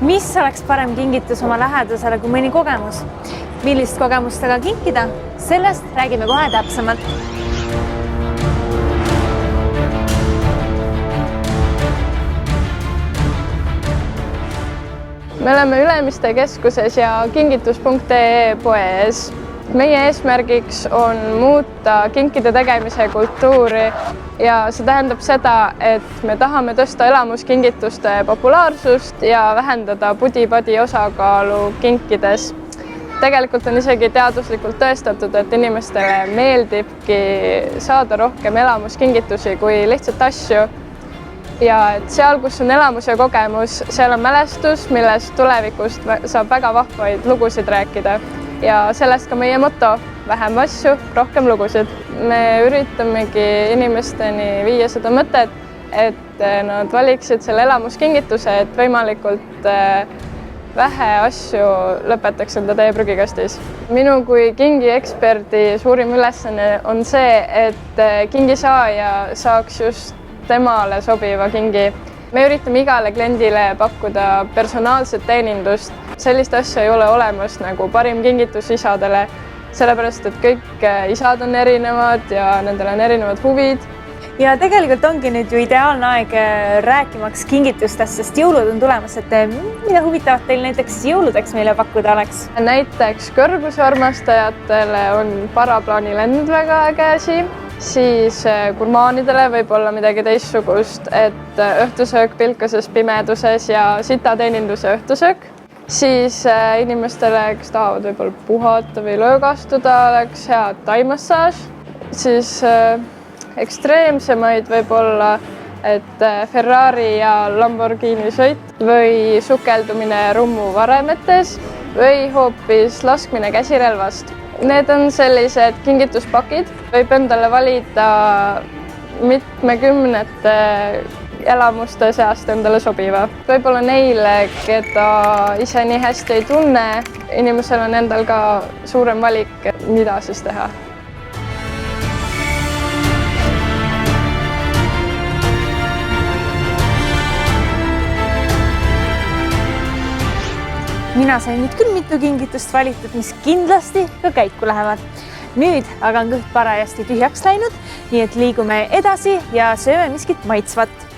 Mis oleks parem kingitus oma lähedasele kui mõni kogemus? Millist kogemust aga kinkida? Sellest räägime kohe täpsemalt. Me oleme Ülemiste keskuses ja kingitus.ee poe ees. Meie eesmärgiks on muuta kinkide tegemise kultuuri ja see tähendab seda, et me tahame tõsta elamuskingituste populaarsust ja vähendada pudi-padi osakaalu kinkides. Tegelikult on isegi teaduslikult tõestatud, et inimestele meeldibki saada rohkem elamuskingitusi kui lihtsalt asju. Ja et seal, kus on elamus ja kogemus, seal on mälestus, millest tulevikust saab väga vahvaid lugusid rääkida. Ja sellest ka meie moto, vähem asju, rohkem lugusid. Me üritamegi inimesteni viia seda mõtet, et nad valiksid selle elamuskingituse, et võimalikult vähe asju lõpetaks enda tee prügikastis. Minu kui kingieksperdi suurim ülesanne on see, et kingisaaja saaks just temale sobiva kingi. Me üritame igale kliendile pakkuda personaalset teenindust. Sellist asja ei ole olemas nagu parim kingitus isadele, sellepärast et kõik isad on erinevad ja nendel on erinevad huvid. Ja tegelikult ongi nüüd ju ideaalne aeg rääkimaks kingitustest, sest jõulud on tulemas, et mida huvitavat teil näiteks jõuludeks meile pakkuda oleks? Näiteks kõrgusarmastajatele on paraplaanilend väga äge asi. Siis gurmaanidele võib olla midagi teistsugust, et õhtusöök pilkases pimeduses ja sitateeninduse õhtusöök. Siis inimestele, kes tahavad võib-olla puhata või lõõgastuda, oleks hea taimassaaž. Siis ekstreemsemaid võib olla, et Ferrari ja Lamborghini sõit või sukeldumine rummu varemetes või hoopis laskmine käsirelvast. Need on sellised kingituspakid. Võib endale valida mitmekümnete elamuste seast endale sobiva. Võib-olla neile, keda ise nii hästi ei tunne, inimesel on endal ka suurem valik, mida siis teha. Mina sain nüüd küll mitu kingitust valitud, mis kindlasti ka käiku lähevad. Nüüd aga on kõht parajasti tühjaks läinud, nii et liigume edasi ja sööme miskit maitsvat.